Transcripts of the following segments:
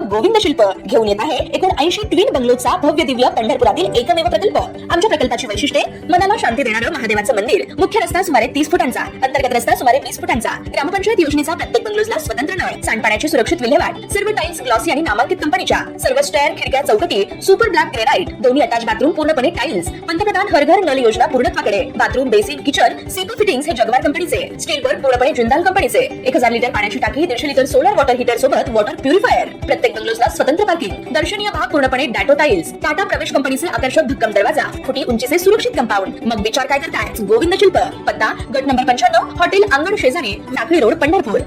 गोविंद शिल्प घेऊन येत आहे एकूण 80 ट्विन बंगलोचा भव्य दिव्य पंढरपुरातील एकमेव प्रकल्प। आमच्या प्रकल्पाची वैशिष्ट्ये मनाला शांती देणारं महादेवाचं मंदिर, मुख्य रस्ता सुमारे 30 फुटांचा, अंतर्गत रस्ता सुमारे 20 फुटांचा, ग्रामपंचायत योजनेचा प्रत्येक बंगलोजला स्वतंत्र नळ, सांडपाण्याची सुरक्षित विल्हेवाट, सर्व टाइल्स ग्लॉसी आणि नामांकित कंपनीच्या, सर्व स्टेअर, खिडक्या, चौकटी सुपर ब्लॅक ग्रेनाइट, दोन्ही अटॅच बाथरूम पूर्णपणे टाइल्स, पंतप्रधान हर घर नल योजना पूर्णत्वाकडे, bathroom, basin, kitchen, CP fittings हे जगवार कंपनीचे, स्टील वर्क पूर्णपणे जिंदाल कंपनीचे, 1000 लिटर पाण्याची टाकी, 150 लिटर सोलर वॉटर हीटर सोबत वॉटर प्युरिफायर, प्रत्येक बंगलोजला स्वतंत्र पार्किंग, दर्शनीय भाग पूर्णपणे डॅटो टाइल्स, टाटा प्रवेश कंपनीचे आकर्षक भक्कम दरवाजा, फुटी उंचीचे सुरक्षित कंपाऊंड। मग विचार काय करताय? गोविंद शिल्प, पत्ता गट नंबर 95, हॉटेल अंगण शेजारी, टाकळी रोड, पंढरपूर।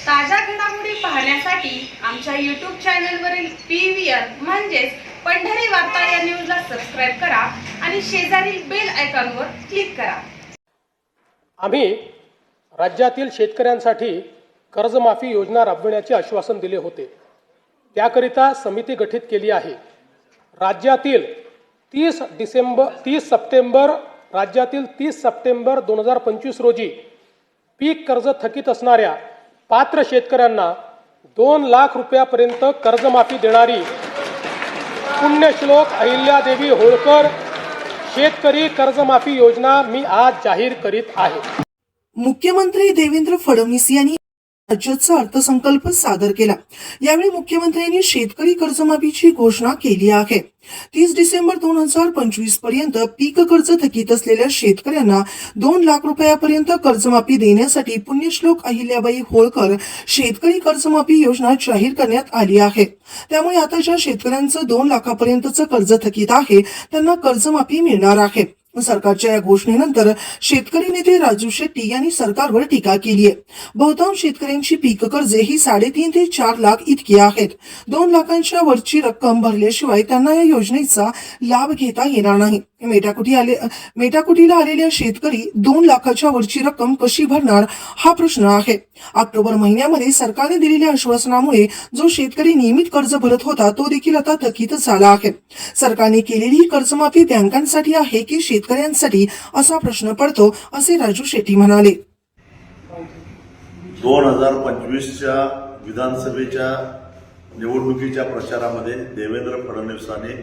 ताज्या घडामोडी पाहण्यासाठी आमच्या YouTube चॅनलवरील PVR म्हणजेच पंढरी वार्ता या न्यूजला सबस्क्राइब करा आणि शेजारील बेल आयकॉनवर क्लिक करा। आम्ही राज्यातील शेतकऱ्यांसाठी कर्जमाफी योजना राबविण्याचे आश्वासन दिले होते। त्याकरिता समिती गठीत केली आहे। राज्यातील 30 सप्टेंबर 2025 रोजी पीक कर्ज थकीत असणाऱ्या पात्र शेतकऱ्यांना 2 लाख रुपयापर्यंत कर्जमाफी देणारी पुण्यश्लोक अहिल्यादेवी होळकर शेतकरी कर्जमाफी योजना मी आज जाहीर करीत आहे। मुख्यमंत्री देवेंद्र फडणवीस यांनी राज्याचा अर्थसंकल्प सादर केला। यावेळी मुख्यमंत्र्यांनी शेतकरी कर्जमाफीची घोषणा केली आहे। 30 डिसेंबर 2025 पर्यंत पीक कर्ज थकीत असलेल्या शेतकऱ्यांना 2 लाख रुपयापर्यंत कर्जमाफी देण्यासाठी पुण्यश्लोक अहिल्याबाई होळकर शेतकरी कर्जमाफी योजना जाहीर करण्यात आली आहे। त्यामुळे आता ज्या शेतकऱ्यांचं 2 लाखापर्यंतचं कर्ज थकीत आहे त्यांना कर्जमाफी मिळणार आहे। सरकारच्या या घोषणेनंतर शेतकरी नेते राजू शेट्टी यांनी सरकारवर टीका केली आहे। बहुतांश शेतकऱ्यांची पीक कर्जे ही 3.5 ते 4 लाख इतकी आहेत। 2 लाखांच्या वरची रक्कम भरल्याशिवाय त्यांना या योजनेचा लाभ घेता येणार नाही। मेटाकुटीला आलेल्या शेतकरी 2 लाखाच्या वरची रक्कम कशी भरणार हा प्रश्न आहे। ऑक्टोबर महिन्यामध्ये सरकारने दिलेल्या आश्वासनामुळे जो शेतकरी नियमित कर्ज भरत होता तो देखील आता थकीत झाला आहे। सरकारने केलेली कर्जमाफी बँकांसाठी आहे की शेतकऱ्यांसाठी असा प्रश्न पडतो, असे राजू शेट्टी म्हणाले। 2025च्या विधानसभेच्या निवडणुकीच्या प्रचारामध्ये देवेंद्र फडणवीसांनी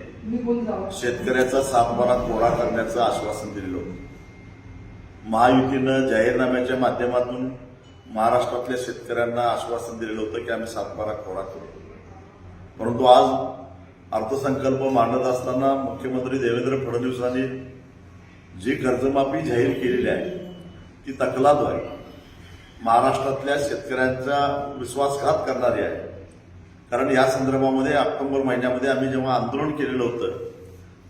शेतकऱ्याचा सातबारा कोरा करण्याचं आश्वासन दिलेलं होतं। महायुतीनं जाहीरनाम्याच्या माध्यमातून महाराष्ट्रातल्या शेतकऱ्यांना आश्वासन दिलेलं होतं की आम्ही सातबारा कोरा करू। परंतु आज अर्थसंकल्प मांडत असताना मुख्यमंत्री देवेंद्र फडणवीसांनी जी कर्जमाफी जाहीर केलेली आहे ती तकलाद आहे, महाराष्ट्रातल्या शेतकऱ्यांचा विश्वासघात करणारी आहे। कारण या संदर्भामध्ये ऑक्टोबर महिन्यामध्ये आम्ही जेव्हा आंदोलन केलेलं होतं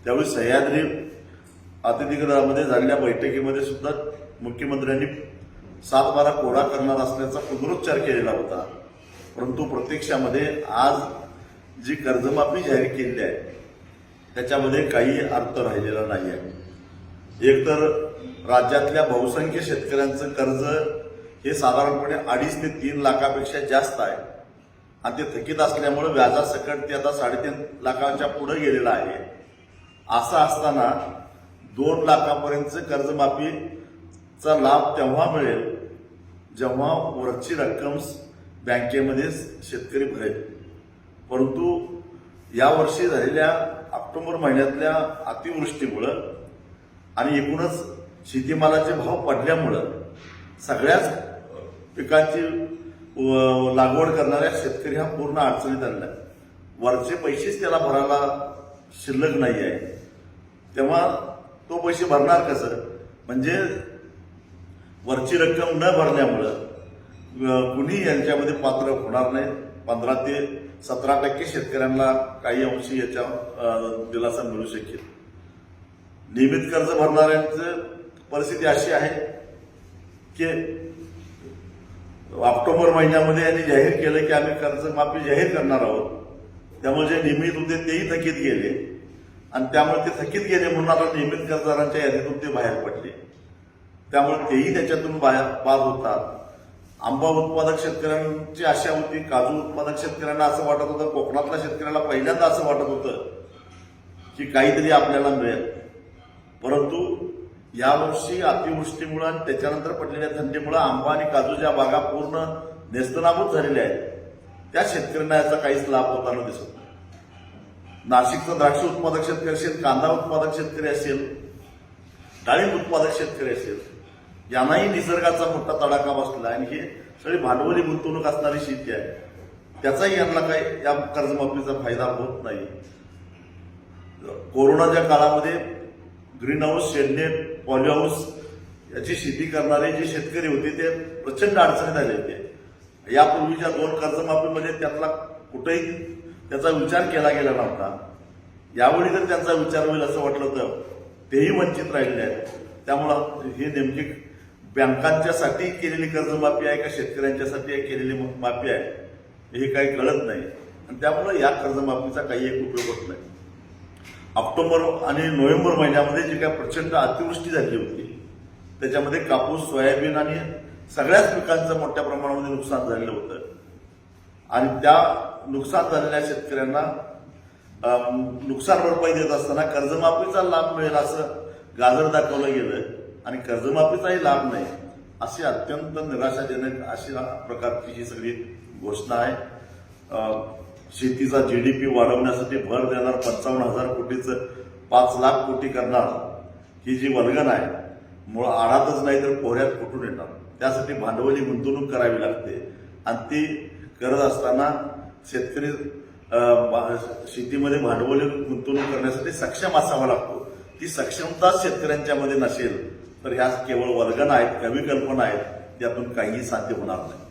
त्यावेळी सह्याद्री अतिथीगृहामध्ये झालेल्या बैठकीमध्ये सुद्धा मुख्यमंत्र्यांनी सातबारा कोरा करणार असल्याचा पुनरुच्चार केलेला होता। परंतु प्रत्यक्षामध्ये आज जी कर्जमाफी जाहीर केलेली आहे त्याच्यामध्ये काही अर्थ राहिलेला नाही आहे। एकतर राज्यातल्या बहुसंख्य शेतकऱ्यांचं कर्ज हे साधारणपणे 2.5 ते 3 लाखापेक्षा जास्त आहे आणि ते थकीत असल्यामुळे व्याजासकट ते आता 3.5 लाखाच्या पुढे गेलेलं आहे। असं असताना 2 लाखापर्यंतचं कर्जमाफीचा लाभ तेव्हा मिळेल जेव्हा वरची रक्कम बँकेमध्ये शेतकरी भरेल। परंतु यावर्षी झालेल्या ऑक्टोबर महिन्यातल्या अतिवृष्टीमुळं आणि एकूणच शेतीमालाचे भाव पडल्यामुळं सगळ्याच पिकांची लागवड करणाऱ्या शेतकरी हा पूर्ण अडचणीत आलेला आहे। वरचे पैसेच त्याला भरायला शिल्लक नाही आहे, तेव्हा तो पैसे भरणार कसं? म्हणजे वरची रक्कम न भरल्यामुळं कुणी यांच्यामध्ये पात्र होणार नाही। 15 ते 17% शेतकऱ्यांना काही अंशी याच्या दिलासा मिळू शकेल। नियमित कर्ज भरणाऱ्यांची परिस्थिती अशी आहे की ऑक्टोबर महिन्यामध्ये यांनी जाहीर केलं की आम्ही कर्जमाफी जाहीर करणार आहोत, त्यामुळे जे नियमित होते तेही थकीत गेले आणि त्यामुळे ते थकीत गेले म्हणून आता नियमित कर्जदारांच्या यादीतून ते बाहेर पडले, त्यामुळे तेही त्याच्यातून बाद होतात। आंबा उत्पादक शेतकऱ्यांची आशा होती, काजू उत्पादक शेतकऱ्यांना असं वाटत होतं, कोकणातल्या शेतकऱ्याला पहिल्यांदा असं वाटत होतं की काहीतरी आपल्याला मिळेल। परंतु यावर्षी अतिवृष्टीमुळे आणि त्याच्यानंतर पडलेल्या थंडीमुळे आंबा आणि काजूच्या बागा पूर्ण नेस्तनाबूत झालेल्या आहेत। त्या शेतकऱ्यांना याचा काहीच लाभ होताना दिसत नाही. नाशिकचा द्राक्ष उत्पादक शेतकरी असेल, कांदा उत्पादक शेतकरी असेल, डाळिंब उत्पादक शेतकरी असेल, यांनाही निसर्गाचा मोठा तडाखा बसला आणि हे सगळी भांडवली गुंतवणूक असणारी शेती आहे. त्याचाही यांना काही या कर्जमाफीचा फायदा होत नाही. कोरोनाच्या काळामध्ये green house, shade net, poly house याची शेती करणारे जे शेतकरी होते ते प्रचंड अडचणीत आले होते. यापूर्वीच्या 2 कर्जमाफीमध्ये त्यातला कुठेही त्याचा विचार केला गेला नव्हता. यावेळी जर त्यांचा विचार होईल असं वाटलं तर तेही वंचित राहिले आहेत. त्यामुळं हे नेमकी बँकांच्यासाठी केलेली कर्जमाफी आहे का शेतकऱ्यांच्यासाठी केलेली माफी आहे हे काही कळत नाही आणि त्यामुळे या कर्जमाफीचा काही एक उपयोग होत नाही. ऑक्टोबर आणि नोव्हेंबर महिन्यामध्ये जी काय प्रचंड अतिवृष्टी झाली होती त्याच्यामध्ये कापूस, सोयाबीन आणि सगळ्याच पिकांचं मोठ्या प्रमाणामध्ये नुकसान झालेलं होतं आणि त्या नुकसान झालेल्या शेतकऱ्यांना नुकसान भरपाई देत असताना कर्जमाफीचा लाभ मिळेल असं गाजर दाखवलं गेलं आणि कर्जमाफीचाही लाभ नाही अशी अत्यंत निराशाजनक अशा प्रकारची ही सगळी घोषणा आहे. शेतीचा जीडीपी वाढवण्यासाठी भर देणार 55,000 कोटीचं 5 लाख कोटी करणार ही जी वल्गन आहे मूळ आडातच नाही तर पोहऱ्यात कुठून येणार. त्यासाठी भांडवली गुंतवणूक करावी लागते आणि ती करत असताना शेतकरी शेतीमध्ये भांडवली गुंतवणूक करण्यासाठी सक्षम असावा लागतो. ती सक्षमता शेतकऱ्यांच्यामध्ये नसेल तर ह्या केवळ वल्गना आहेत, कवी कल्पना आहेत, त्यातून काहीही साध्य होणार नाही.